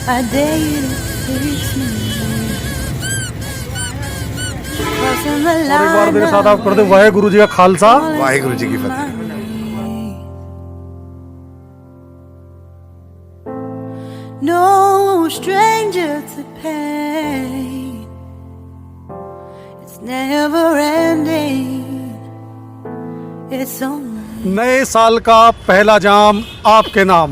I dare you to reach me. Crossing the और एक बार line मेरे साथ आप कर दे of वाहेगुरु जी का खालसा। वाहिगुरु जी की फतेह। No stranger to pain. It's never ending. It's only नए साल का पहला जाम आपके नाम।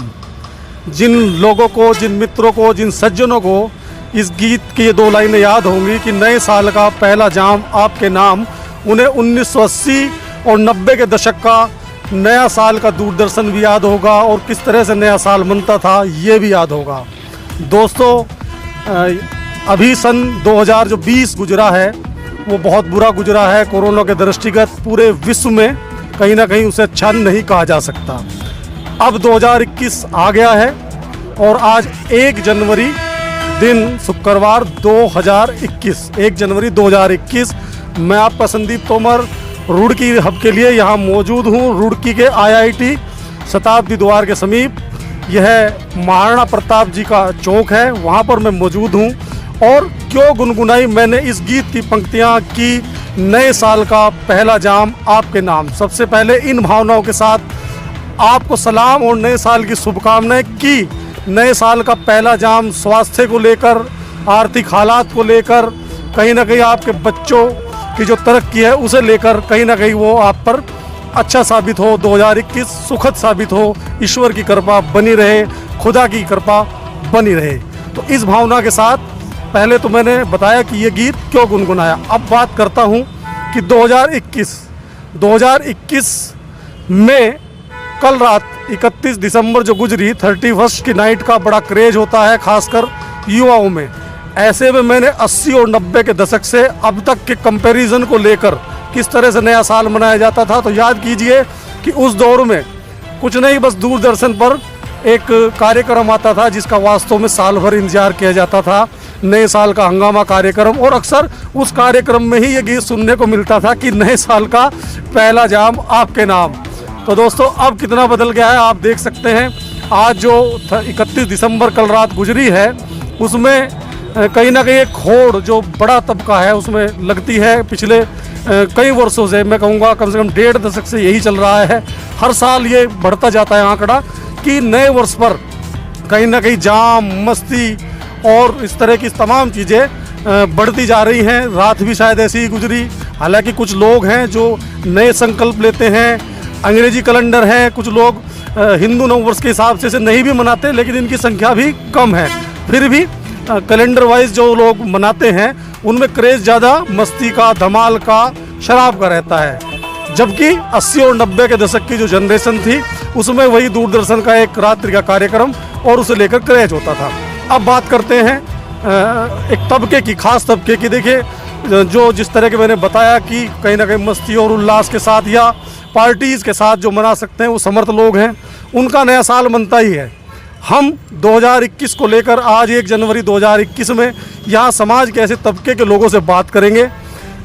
जिन लोगों को, जिन मित्रों को, जिन सज्जनों को इस गीत की ये दो लाइनें याद होंगी कि नए साल का पहला जाम आपके नाम, उन्हें 1980 और 90 के दशक का नया साल का दूरदर्शन भी याद होगा और किस तरह से नया साल मनता था ये भी याद होगा। दोस्तों, अभी सन 2020 गुजरा है, वो बहुत बुरा गुजरा है। कोरोना के दृष्टिगत पूरे विश्व में कहीं ना कहीं उसे अच्छा नहीं कहा जा सकता। अब 2021 आ गया है और आज 1 जनवरी दिन शुक्रवार 2021, 1 जनवरी 2021। मैं आपका संदीप तोमर रुड़की हब के लिए यहाँ मौजूद हूँ। रुड़की के IIT शताब्दी द्वार के समीप यह महाराणा प्रताप जी का चौक है, वहाँ पर मैं मौजूद हूँ। और क्यों गुनगुनाई मैंने इस गीत की पंक्तियाँ कि नए साल का पहला जाम आपके नाम। सबसे पहले इन भावनाओं के साथ आपको सलाम और नए साल की शुभकामनाएं कि नए साल का पहला जाम स्वास्थ्य को लेकर, आर्थिक हालात को लेकर, कहीं ना कहीं आपके बच्चों की जो तरक्की है उसे लेकर कहीं ना कहीं वो आप पर अच्छा साबित हो। 2021 सुखद साबित हो, ईश्वर की कृपा बनी रहे, खुदा की कृपा बनी रहे। तो इस भावना के साथ पहले तो मैंने बताया कि ये गीत क्यों गुनगुनाया। अब बात करता हूँ कि 2021 में कल रात 31 दिसंबर जो गुजरी, 31 की नाइट का बड़ा क्रेज होता है खासकर युवाओं में। ऐसे में मैंने 80 और 90 के दशक से अब तक के कंपैरिजन को लेकर किस तरह से नया साल मनाया जाता था, तो याद कीजिए कि उस दौर में कुछ नहीं, बस दूरदर्शन पर एक कार्यक्रम आता था जिसका वास्तव में साल भर इंतजार किया जाता था, नए साल का हंगामा कार्यक्रम। और अक्सर उस कार्यक्रम में ही ये गीत सुनने को मिलता था कि नए साल का पहला जाम आपके नाम। तो दोस्तों, अब कितना बदल गया है आप देख सकते हैं। आज जो 31 दिसंबर कल रात गुजरी है, उसमें कहीं ना कहीं एक होड़ जो बड़ा तबका है उसमें लगती है। पिछले कई वर्षों से, मैं कहूँगा कम से कम 1.5 दशक से यही चल रहा है। हर साल ये बढ़ता जाता है आंकड़ा कि नए वर्ष पर कहीं ना कहीं जाम, मस्ती और इस तरह की तमाम चीज़ें बढ़ती जा रही हैं। रात भी शायद ऐसी ही गुजरी। हालांकि कुछ लोग हैं जो नए संकल्प लेते हैं, अंग्रेजी कैलेंडर है, कुछ लोग हिंदू नववर्ष के हिसाब से नहीं भी मनाते, लेकिन इनकी संख्या भी कम है। फिर भी कैलेंडर वाइज जो लोग मनाते हैं उनमें क्रेज़ ज़्यादा मस्ती का, धमाल का, शराब का रहता है। जबकि 80 और 90 के दशक की जो जनरेशन थी उसमें वही दूरदर्शन का एक रात्रि का कार्यक्रम और उसे लेकर क्रेज होता था। अब बात करते हैं एक तबके की, खास तबके की। देखिए, जो जिस तरह के मैंने बताया कि कहीं ना कहीं मस्ती और उल्लास के साथ या पार्टीज़ के साथ जो मना सकते हैं वो समर्थ लोग हैं, उनका नया साल मनता ही है। हम 2021 को लेकर आज 1 जनवरी 2021 में यहाँ समाज के ऐसे तबके के लोगों से बात करेंगे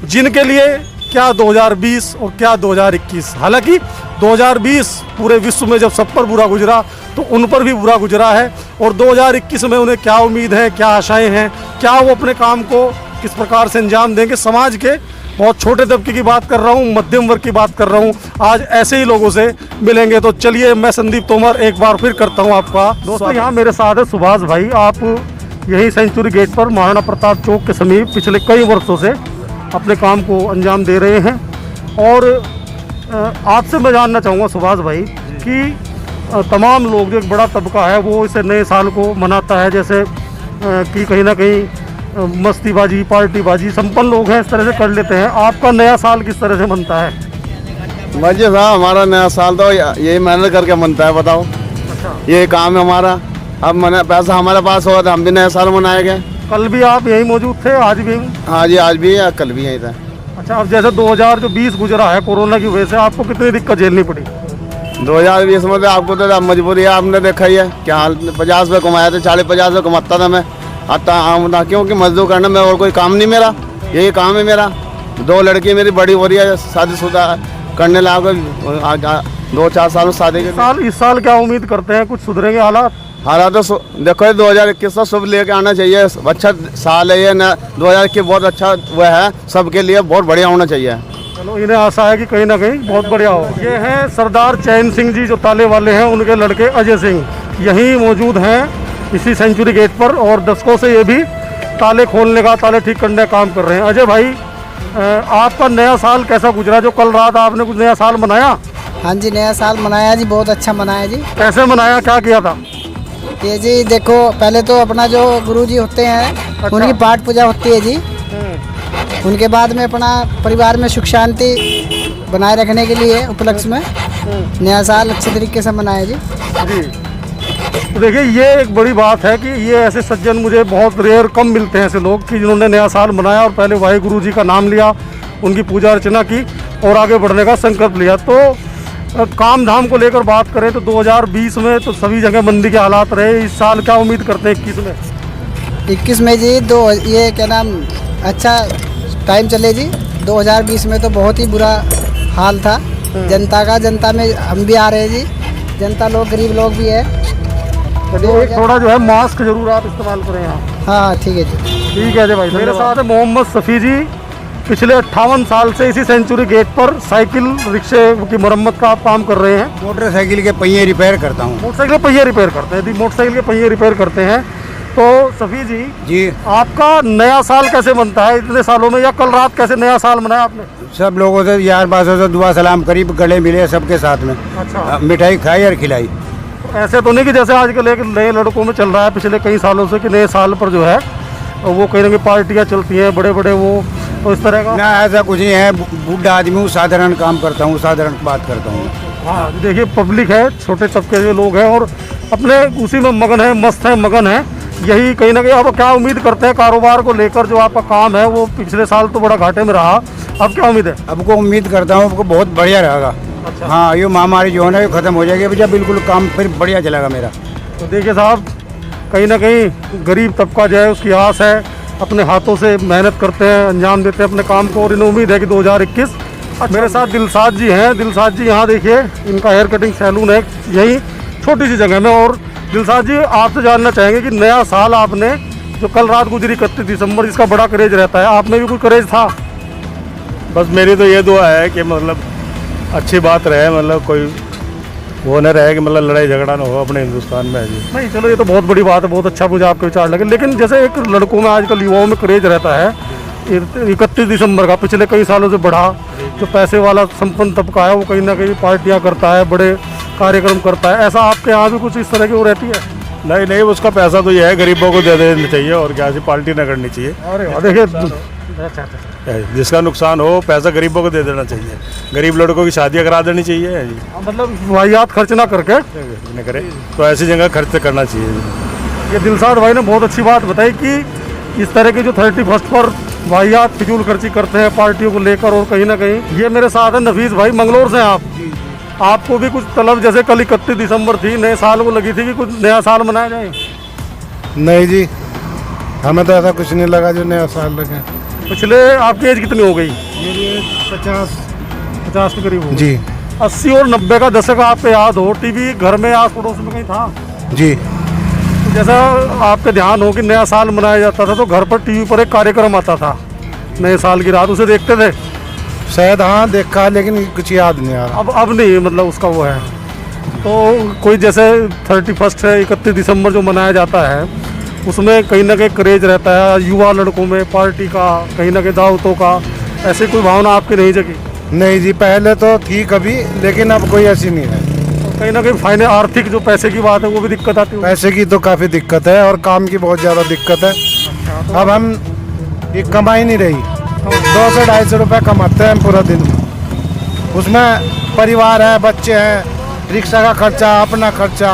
जिनके लिए क्या 2020 और क्या 2021। हालांकि 2020 पूरे विश्व में जब सब पर बुरा गुजरा तो उन पर भी बुरा गुजरा है, और 2021 में उन्हें क्या उम्मीद है, क्या आशाएं हैं, क्या वो अपने काम को किस प्रकार से अंजाम देंगे। समाज के बहुत छोटे तबके की बात कर रहा हूँ, मध्यम वर्ग की बात कर रहा हूँ। आज ऐसे ही लोगों से मिलेंगे। तो चलिए, मैं संदीप तोमर एक बार फिर करता हूँ आपका दोस्तों। यहाँ मेरे साथ है सुभाष भाई। आप यही सेंचुरी गेट पर महाराणा प्रताप चौक के समीप पिछले कई वर्षों से अपने काम को अंजाम दे रहे हैं। और आपसे मैं जानना चाहूँगा सुभाष भाई कि तमाम लोग, जो एक बड़ा तबका है वो इसे नए साल को मनाता है, जैसे कि कहीं ना कहीं मस्तीबाजी, पार्टीबाजी, संपन्न लोग हैं, इस तरह से कर लेते हैं। आपका नया साल किस तरह से मनता है? मजे साहब, हमारा नया साल तो यही मेहनत करके मनता है। बताओ, अच्छा, ये काम है हमारा। अब पैसा हमारे पास होगा तो हम भी नया साल मनाएंगे। कल भी आप यहीं मौजूद थे, आज भी? हाँ जी, आज भी है, कल भी यहीं था। अच्छा, अब जैसे 2020 गुजरा है कोरोना की वजह से, आपको कितनी दिक्कत झेलनी पड़ी? 2020 में तो आपको तो मजबूरी है, आपने देखा ही है क्या हाल। 50 रुपये कमाया था, 40-50 रुपये कमाता था मैं, आता आमदा, क्योंकि मजदूर करना मैं और कोई काम नहीं मेरा, यही काम है मेरा। 2 लड़की मेरी बड़ी हो रही है, शादीशुदा करने लगा 2-4 साल शादी के। इस साल क्या उम्मीद करते हैं, कुछ सुधरेंगे हालात? हालात तो देखो ये 2021 तो शुभ लेके आना चाहिए, अच्छा साल है ये ना, 2021 बहुत अच्छा वो है, सबके लिए बहुत बढ़िया होना चाहिए। चलो इन्हें आशा है कि कहीं ना कहीं बहुत बढ़िया हो। ये हैं सरदार चैन सिंह जी जो ताले वाले हैं, उनके लड़के अजय सिंह यहीं मौजूद हैं इसी सेंचुरी गेट पर, और दशकों से ये भी ताले खोलने का, ताले ठीक करने का काम कर रहे हैं। अजय भाई, आपका नया साल कैसा गुजरा? जो कल रात आपने कुछ नया साल मनाया? हाँ जी, नया साल मनाया जी, बहुत अच्छा मनाया जी। कैसे मनाया, क्या किया था? ये जी देखो, पहले तो अपना जो गुरु जी होते हैं उनकी पाठ पूजा होती है जी। उनके बाद में अपना परिवार में सुख शांति बनाए रखने के लिए उपलक्ष्य में नया साल अच्छे तरीके से मनाया जी। जी, तो देखिए ये एक बड़ी बात है कि ये ऐसे सज्जन मुझे बहुत रेयर, कम मिलते हैं ऐसे लोग कि जिन्होंने नया साल मनाया और पहले वाहिगुरु जी का नाम लिया, उनकी पूजा अर्चना की और आगे बढ़ने का संकल्प लिया। तो काम धाम को लेकर बात करें तो 2020 में तो सभी जगह मंदी के हालात रहे। इस साल क्या उम्मीद करते हैं 21 में? 21 में जी ये क्या नाम अच्छा टाइम चले जी। 2020 में तो बहुत ही बुरा हाल था जनता का। जनता में हम भी आ रहे हैं जी, जनता लोग, गरीब लोग भी है। तो एक थोड़ा जो है मास्क जरूर आप इस्तेमाल करें यहाँ। हाँ ठीक है जी। ठीक है जी भाई। मेरे साथ है मोहम्मद सफ़ी जी, पिछले 58 साल से इसी सेंचुरी गेट पर साइकिल रिक्शे की मरम्मत का आप काम कर रहे हैं। मोटरसाइकिल के पहिए रिपेयर करता हूँ। मोटरसाइकिल के पहिए रिपेयर करते हैं? मोटरसाइकिल के पहिए रिपेयर करते हैं। तो सफ़ी जी, जी आपका नया साल कैसे बनता है इतने सालों में, या कल रात कैसे नया साल मनाया आपने? सब लोगों से, यार बासों से दुआ सलाम करी, गले मिले सबके साथ में। अच्छा, मिठाई खाई और खिलाई। ऐसे तो नहीं कि जैसे आजकल एक नए लड़कों में चल रहा है पिछले कई सालों से कि नए साल पर जो है वो कहीं ना कहीं पार्टियाँ चलती हैं बड़े बड़े, वो तो इस तरह का? ना, ऐसा कुछ नहीं है। बूढ़ा आदमी हूँ, साधारण काम करता हूँ, साधारण बात करता हूँ। हाँ, देखिए पब्लिक है, छोटे तबके के लोग हैं और अपने उसी में मगन है, मस्त है, मगन है। यही कहीं ना कहीं अब क्या उम्मीद करते हैं कारोबार को लेकर? जो आपका काम है वो पिछले साल तो बड़ा घाटे में रहा, अब क्या उम्मीद है? अब को उम्मीद करता हूँ आपको बहुत बढ़िया रहेगा। अच्छा। हाँ, ये महामारी जो है ना ये खत्म हो जाएगी भैया, बिल्कुल काम फिर बढ़िया चलेगा मेरा। तो देखिए साहब, कहीं ना कहीं गरीब तबका जो है उसकी आस है, अपने हाथों से मेहनत करते हैं, अंजाम देते हैं अपने काम को, और इन्हें उम्मीद है कि 2021। मेरे साथ दिलसाद जी हैं। दिलसाद जी यहाँ देखिए, इनका हेयर कटिंग सैलून है यहीं छोटी सी जगह में। और दिलसाद जी, आपसे जानना चाहेंगे कि नया साल आपने जो कल रात गुजरी 31 दिसंबर, जिसका बड़ा क्रेज रहता है, आप में भी कोई क्रेज था? बस मेरी तो ये दुआ है कि मतलब अच्छी बात रहे, मतलब कोई वो न रहे कि मतलब लड़ाई झगड़ा ना हो अपने हिंदुस्तान में जी। नहीं, चलो ये तो बहुत बड़ी बात है, बहुत अच्छा मुझे आपके विचार लगे। लेकिन जैसे एक लड़कों में आजकल युवाओं में क्रेज रहता है 31 दिसंबर का, पिछले कई सालों से बढ़ा, जो पैसे वाला संपन्न तबका है वो कहीं ना कहीं पार्टियां करता है, बड़े कार्यक्रम करता है। ऐसा आपके यहाँ भी कुछ इस तरह की वो रहती है? नहीं नहीं, उसका पैसा तो ये है गरीबों को दे देना चाहिए और क्या, ऐसी पार्टी ना करनी चाहिए। अरे देखिए, जिसका नुकसान हो पैसा गरीबों को दे देना चाहिए। गरीब लड़कों की शादियाँ करा देनी चाहिए जी, मतलब वाहियात खर्च ना करके न करे तो ऐसी जगह खर्च करना चाहिए। ये दिलसाद भाई ने बहुत अच्छी बात बताई कि इस तरह के जो 31 पर वाहियात फिजूल खर्ची करते हैं पार्टियों को लेकर, और कहीं ना कहीं। ये मेरे साथ है नफीस भाई, मंगलोर से आपको भी कुछ तलब, जैसे कल 31 दिसंबर थी, नए साल को लगी थी कि कुछ नया साल मनाया जाए? नहीं जी, हमें तो ऐसा कुछ नहीं लगा जो नया साल लगे। पिछले आपकी एज कितनी हो गई? मेरी 50 के करीब हो जी। 80 और 90 का दशक आपको याद हो, टीवी घर में आस पड़ोस में कहीं था? जी। तो जैसा आपका ध्यान हो कि नया साल मनाया जाता था तो घर पर टीवी पर एक कार्यक्रम आता था नए साल की रात, उसे देखते थे? शायद हाँ देखा, लेकिन कुछ याद नहीं आ रहा। अब नहीं, मतलब उसका वो है। तो कोई जैसे 31 है, 31 दिसंबर जो मनाया जाता है, उसमें कहीं ना कहीं क्रेज रहता है युवा लड़कों में, पार्टी का, कहीं ना कहीं दावतों का। ऐसी कोई भावना आपकी नहीं जगी? नहीं जी, पहले तो थी कभी, लेकिन अब कोई ऐसी नहीं है। कहीं ना कहीं फाइनल आर्थिक जो पैसे की बात है वो भी दिक्कत आती है? पैसे की तो काफ़ी दिक्कत है और काम की बहुत ज़्यादा दिक्कत है। अब हम ये कमाई नहीं रही, 200-250 रुपये कमाते हैं हम पूरा दिन, उसमें परिवार है, बच्चे हैं, रिक्शा का खर्चा, अपना खर्चा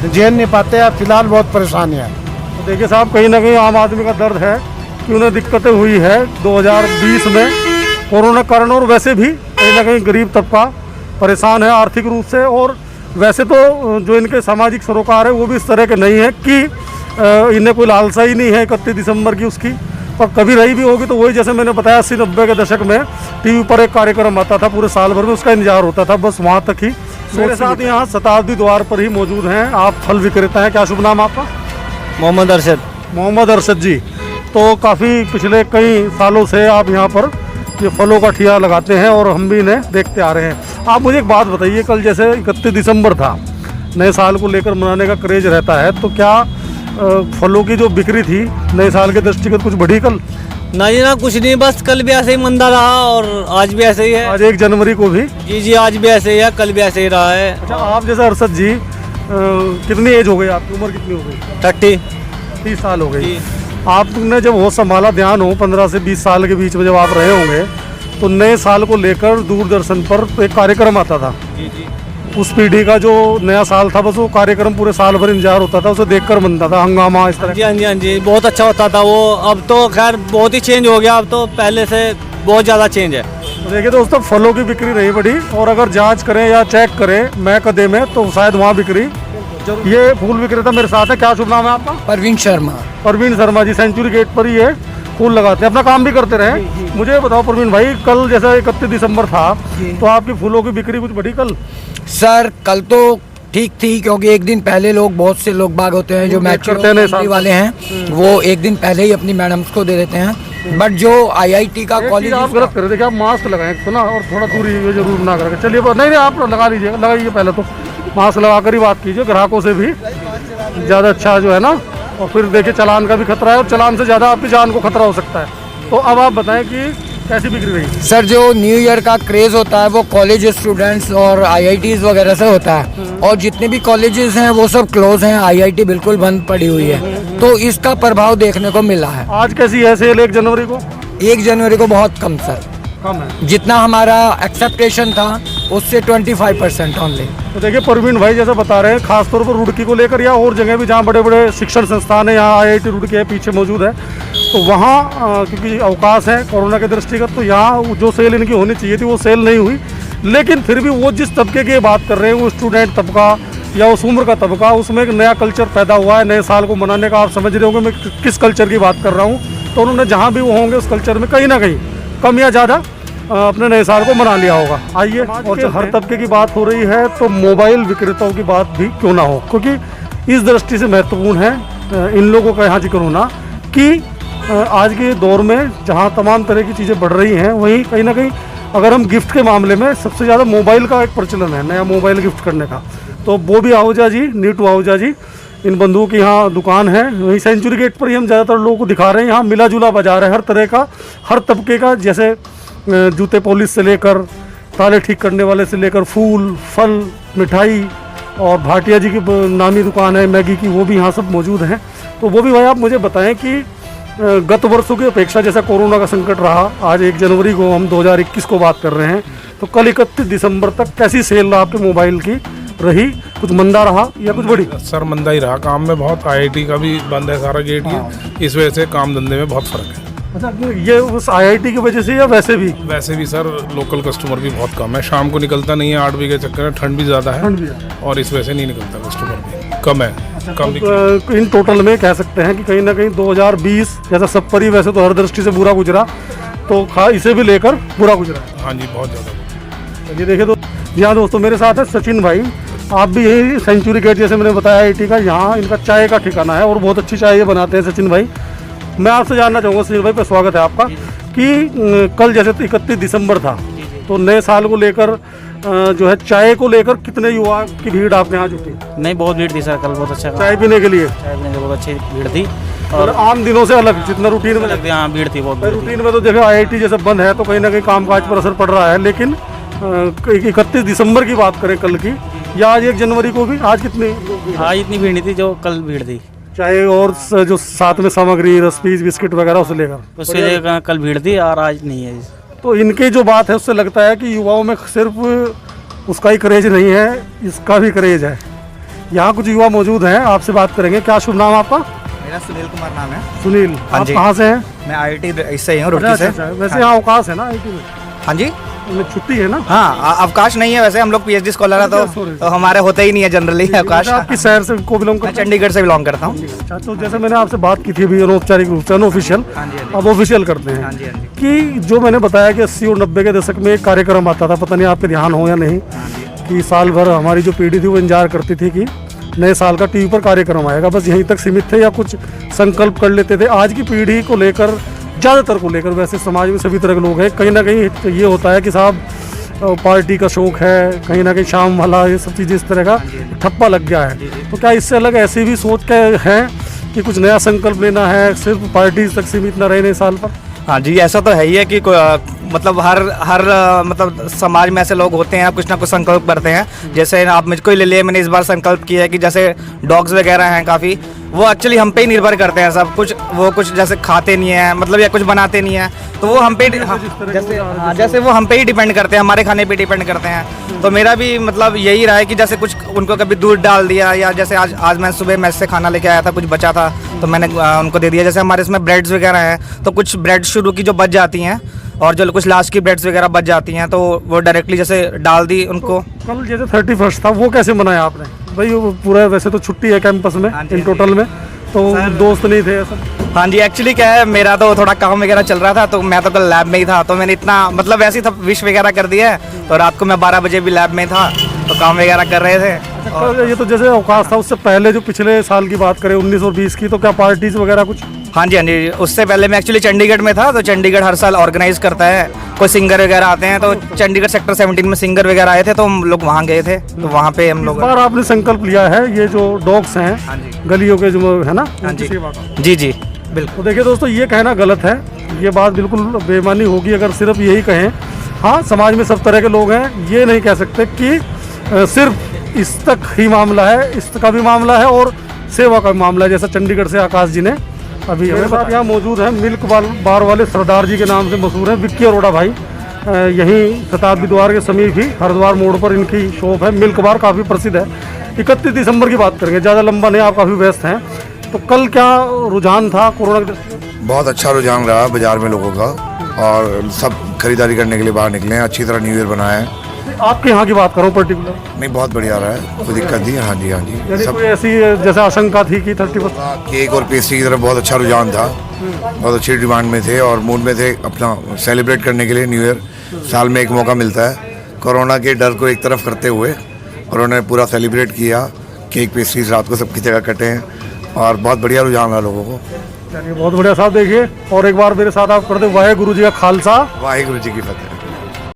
झेल नहीं पाते हैं। फिलहाल बहुत परेशानी है। तो देखिए साहब, कहीं ना कहीं आम आदमी का दर्द है कि उन्हें दिक्कतें हुई है 2020 में कोरोना कारण, और वैसे भी कहीं ना कहीं गरीब तबका परेशान है आर्थिक रूप से। और वैसे तो जो इनके सामाजिक सरोकार है वो भी इस तरह के नहीं है कि इन्हें कोई लालसा ही नहीं है 31 दिसंबर की उसकी, और कभी रही भी होगी तो वही जैसे मैंने बताया 80-90 के दशक में टीवी पर एक कार्यक्रम आता था, पूरे साल भर में उसका इंतजार होता था, बस वहाँ तक ही मेरे साथ यहाँ शताब्दी द्वार पर ही मौजूद हैं, आप फल विक्रेता हैं, क्या शुभ नाम आपका? मोहम्मद अरशद। मोहम्मद अरशद जी, तो काफ़ी पिछले कई सालों से आप यहाँ पर ये फलों का ठिया लगाते हैं और हम भी इन्हें देखते आ रहे हैं। आप मुझे एक बात बताइए, कल जैसे 31 दिसंबर था, नए साल को लेकर मनाने का क्रेज रहता है, तो क्या फलों की जो बिक्री थी नए साल के दृष्टिगत कुछ बढ़ी कल? नहीं ना, कुछ नहीं, बस कल भी ऐसे ही मंदा रहा और आज भी ऐसे ही है। आज 1 जनवरी को भी? जी जी, आज भी ऐसे ही है, कल भी ऐसे ही रहा है। अच्छा, आप जैसे अरशद जी कितनी एज हो गई, आपकी उम्र कितनी हो गई? 30 साल हो गई। आपने जब होश संभाला, ध्यान हो 15 से 20 साल के बीच में जब आप रहे होंगे, तो नए साल को लेकर दूरदर्शन पर एक कार्यक्रम आता था। जी जी। उस पीढ़ी का जो नया साल था, बस वो कार्यक्रम पूरे साल भर इंतजार होता था, उसे देखकर बनता था हंगामा इस तरह। जी हाँ जी, हाँ जी, बहुत अच्छा होता था वो। अब तो खैर बहुत ही चेंज हो गया, अब तो पहले से बहुत ज़्यादा चेंज है। देखिए दोस्तों, फलों की बिक्री नहीं बढ़ी, और अगर जांच करें या चेक करें मैं कदे में, तो शायद वहाँ बिक्री। ये फूल विक्रेता मेरे साथ है, क्या शुभ नाम है आपका? परवीन शर्मा। परवीन शर्मा जी, सेंचुरी गेट पर ही ये फूल लगाते हैं, अपना काम भी करते रहे। मुझे बताओ परवीन भाई, कल जैसा 31 दिसंबर था, तो आपकी फूलों की बिक्री कुछ बढ़ी कल? सर कल तो ठीक थी, क्योंकि एक दिन पहले लोग, बहुत से लोग बाग होते हैं जो मैच करते वाले हैं, वो एक दिन पहले ही अपनी मैडम्स को दे देते हैं। बट जो IIT का कॉलेज, आप गलत कर रहे थे, आप मास्क लगाएं तो ना, और थोड़ा दूरी ये जरूर ना करें। चलिए, नहीं आप लगा लीजिएगा, लगाइए, पहले तो मास्क लगा कर ही बात कीजिए, ग्राहकों से भी ज़्यादा अच्छा जो है ना। और फिर देखिए, चालान का भी खतरा है, और चालान से ज़्यादा आपकी जान को खतरा हो सकता है। तो अब आप बताएं कि कैसी बिक्री रही? सर जो न्यू ईयर का क्रेज होता है वो कॉलेज स्टूडेंट्स और IITs वगैरह से होता है, और जितने भी कॉलेजेस हैं वो सब क्लोज हैं, IIT बिल्कुल बंद पड़ी हुई है, तो इसका प्रभाव देखने को मिला है। आज कैसी है सेल 1 जनवरी को? 1 जनवरी को बहुत कम सर, कम है। जितना हमारा एक्सेप्टेशन था उससे 25% ओनली। तो देखिए, परवीन भाई जैसा बता रहे हैं, खासतौर पर रुड़की को लेकर, या और जगह भी जहाँ बड़े बड़े शिक्षण संस्थान है, यहाँ IIT रुड़की है पीछे मौजूद है, तो वहाँ क्योंकि अवकाश है कोरोना के दृष्टिगत, तो यहाँ जो सेल इनकी होनी चाहिए थी वो सेल नहीं हुई। लेकिन फिर भी वो जिस तबके की बात कर रहे हैं, वो स्टूडेंट तबका या उस उम्र का तबका, उसमें एक नया कल्चर पैदा हुआ है नए साल को मनाने का। आप समझ रहे होंगे मैं किस कल्चर की बात कर रहा हूँ। तो उन्होंने जहाँ भी वो होंगे उस कल्चर में कहीं ना कहीं कम या ज़्यादा अपने नए साल को मना लिया होगा। आइए, और जो हर तबके की बात हो रही है, तो मोबाइल विक्रेताओं की बात भी क्यों ना हो, क्योंकि इस दृष्टि से महत्वपूर्ण है इन लोगों का यहाँ जिक्र होना कि आज के दौर में जहाँ तमाम तरह की चीज़ें बढ़ रही हैं, वहीं कहीं ना कहीं अगर हम गिफ्ट के मामले में सबसे ज़्यादा मोबाइल का एक प्रचलन है, नया मोबाइल गिफ्ट करने का। तो वो भी आहूजा जी, नीटू आहूजा जी, इन बंधुओं की यहाँ दुकान है, वहीं सेंचुरी गेट पर ही हम ज़्यादातर लोगों को दिखा रहे हैं। यहाँ मिला जुला बाजार है, हर तरह का, हर तबके का, जैसे जूते पॉलिश से लेकर ताले ठीक करने वाले से लेकर फूल, फल, मिठाई, और भाटिया जी की नामी दुकान है मैगी की, वो भी यहाँ सब मौजूद हैं। तो वो भी भाई आप मुझे बताएं कि गत वर्षों की अपेक्षा जैसा कोरोना का संकट रहा, आज 1 जनवरी को हम 2021 को बात कर रहे हैं, तो कल 31 दिसंबर तक कैसी सेल आपके मोबाइल की रही? कुछ मंदा रहा या कुछ बड़ी? सर मंदा ही रहा, काम में बहुत। IIT का भी बंद है सारा गेट, इस वजह से काम धंधे में बहुत फर्क है। अच्छा, ये उस IIT की वजह से या वैसे भी? वैसे भी सर, लोकल कस्टमर भी बहुत कम है, शाम को निकलता नहीं है 8 बजे के चक्कर में, ठंड भी ज़्यादा है और इस वजह से नहीं निकलता, कस्टमर भी कम है। कम इन टोटल में कह सकते हैं कि कहीं ना कहीं 2020 जैसा सब पर ही वैसे तो हर दृष्टि से बुरा गुजरा, तो इसे भी लेकर बुरा गुजरा। हाँ जी, बहुत ज़्यादा। ये देखिए, तो यहाँ दोस्तों मेरे साथ है सचिन भाई, आप भी यही सेंचुरी गेट जैसे मैंने बताया IIT का, यहाँ इनका चाय का ठिकाना है और बहुत अच्छी चाय ये बनाते हैं सचिन भाई। मैं आपसे जानना चाहूँगा सचिन भाई, पे स्वागत है आपका, कि कल जैसे 31 दिसंबर था, तो नए साल को लेकर जो है चाय को लेकर कितने युवा की भीड़ आपके यहाँ जुटी? नहीं, बहुत भीड़ थी सर कल, बहुत अच्छा चाय पीने के लिए? चाय पीने की बहुत अच्छी भीड़ थी, और आम दिनों से अलग, जितना रूटीन में लगती है भीड़ थी, बहुत रूटीन में तो देखो IIT जैसे बंद है, तो कहीं ना कहीं कामकाज पर असर पड़ रहा है। लेकिन 31 दिसंबर की बात करें कल की, या आज 1 जनवरी को भी, आज कितनी? आज इतनी भीड़ नहीं थी जो कल भीड़ थी। चाय और जो साथ में सामग्री, रसपीज, बिस्किट वगैरह उसे लेकर, उससे लेकर कल भीड़ थी और आज नहीं है। तो इनकी जो बात है उससे लगता है कि युवाओं में सिर्फ उसका ही क्रेज नहीं है, इसका भी क्रेज है। यहाँ कुछ युवा मौजूद हैं, आपसे बात करेंगे। क्या शुभ नाम आपका? मेरा सुनील कुमार नाम है। सुनील, आप कहाँ से हैं? मैं IIT इससे ही हूँ, रुड़की से। वैसे यहाँ अवकाश है ना IIT में? हाँ जी, छुट्टी है ना? हाँ, अवकाश नहीं है, वैसे हम लोग PhD स्कॉलर है, तो हमारे होते ही नहीं है जनरली अवकाश। आपकी शहर से को बिलोंग करते हैं? चंडीगढ़ से बिलोंग करता हूँ। अच्छा, तो जैसे मैंने आपसे बात की थी अभी अनौपचारिक रूप से, अनऑफिशियल, अब ऑफिशियल करते हैं कि जो मैंने बताया कि 80 और 90 के दशक में एक कार्यक्रम आता था, पता नहीं आपके ध्यान हो या नहीं, कि साल भर हमारी जो पीढ़ी थी वो इंतजार करती थी कि नए साल का टीवी पर कार्यक्रम आएगा, बस यहीं तक सीमित थे या कुछ संकल्प कर लेते थे। आज की पीढ़ी को लेकर, ज़्यादातर को लेकर, वैसे समाज में सभी तरह के लोग हैं, कहीं ना कहीं ये होता है कि साहब पार्टी का शौक है, कहीं ना कहीं शाम वाला, ये सब चीज़ें इस तरह का ठप्पा लग गया है। तो क्या इससे अलग ऐसी भी सोच के हैं कि कुछ नया संकल्प लेना है, सिर्फ पार्टी तक सीमित न रहे नए साल पर? हाँ जी, ऐसा तो है ही है कि मतलब हर मतलब समाज में ऐसे लोग होते हैं, कुछ ना कुछ संकल्प करते हैं। जैसे आप मुझको ही ले लिए, मैंने इस बार संकल्प किया है कि जैसे डॉग्स वगैरह हैं काफ़ी, वो एक्चुअली हम पे ही निर्भर करते हैं सब कुछ। वो कुछ जैसे खाते नहीं हैं, मतलब या कुछ बनाते नहीं हैं, तो वो हम पे जैसे वो हम पे ही डिपेंड करते हैं, हमारे खाने पे डिपेंड करते हैं। तो मेरा भी मतलब यही रहा है कि जैसे कुछ उनको कभी दूध डाल दिया, या जैसे आज मैं सुबह मेस से खाना लेके आया था, कुछ बचा था तो मैंने उनको दे दिया। जैसे हमारे इसमें ब्रेड्स वगैरह हैं, तो कुछ ब्रेड शुरू की जो बच जाती हैं और जो कुछ लास्ट की ब्रेड्स वगैरह बच जाती हैं, तो वो डायरेक्टली जैसे डाल दी उनको। कल जैसे 31 था, वो कैसे मनाया आपने भाई? वो पूरा वैसे तो छुट्टी है कैंपस में इन टोटल में, तो दोस्त नहीं थे ऐसा? हाँ जी, एक्चुअली क्या है, मेरा तो थोड़ा काम वगैरह चल रहा था, तो मैं तो कल लैब में ही था, तो मैंने इतना मतलब वैसे ही विश वगैरह कर दिया है। तो रात को मैं 12 बजे भी लैब में था, तो काम वगैरह कर रहे थे। और ये तो जैसे अवकाश था, उससे पहले जो पिछले साल की बात करें 19 और 20 की, तो क्या पार्टीज वगैरह कुछ? हाँ जी, उससे पहले मैं एक्चुअली चंडीगढ़ में था, तो चंडीगढ़ हर साल ऑर्गेनाइज करता है, कोई सिंगर वगैरह आते हैं, तो चंडीगढ़ सेक्टर 17 में सिंगर वगैरह आए थे, तो हम लोग वहाँ गए थे, तो वहाँ पे हम लोग। इस बार आपने संकल्प लिया है ये जो डॉग्स हैं गलियों के जो है ना, जी जी बिल्कुल। तो देखिए दोस्तों, ये कहना गलत है, ये बात बिल्कुल बेईमानी होगी अगर सिर्फ यही कहें। हाँ, समाज में सब तरह के लोग हैं, ये नहीं कह सकते कि सिर्फ इस तक ही मामला है, इसका भी मामला है और सेवा का भी मामला है। जैसा चंडीगढ़ से आकाश जी ने अभी हमें साथ यहाँ मौजूद हैं, मिल्क बार वाले सरदार जी के नाम से मशहूर हैं, विक्की अरोड़ा भाई। यहीं शताब्दी द्वार के समीप ही हरिद्वार मोड़ पर इनकी शॉप है, मिल्क बार, काफ़ी प्रसिद्ध है। 31 दिसंबर की बात करेंगे, ज़्यादा लंबा नहीं, आप काफ़ी व्यस्त हैं। तो कल क्या रुझान था कोरोना के दृष्टि में? बहुत अच्छा रुझान रहा बाजार में लोगों का, और सब खरीदारी करने के लिए बाहर निकले हैं, अच्छी तरह न्यू ईयर बनाया है। आपके यहाँ की बात करूँ पर्टिकुलर? नहीं, बहुत बढ़िया रहा है, कोई दिक्कत नहीं। हाँ जी, हाँ जी। यानी कोई ऐसी जैसे आशंका थी कि 31 केक और पेस्ट्री की तरफ बहुत अच्छा रुझान था, बहुत अच्छी डिमांड में थे और मूड में थे अपना सेलिब्रेट करने के लिए। न्यू ईयर साल में एक मौका मिलता है, कोरोना के डर को एक तरफ करते हुए उन्होंने पूरा सेलिब्रेट किया। केक पेस्ट्रीज रात को सबकी जगह कटे हैं और बहुत बढ़िया रुझान रहा लोगों को। चलिए, बहुत बढ़िया साहब। देखिए, और एक बार मेरे साथ आप कर दे, वाहे गुरु जी का खालसा, वाहे गुरु जी की फतेह।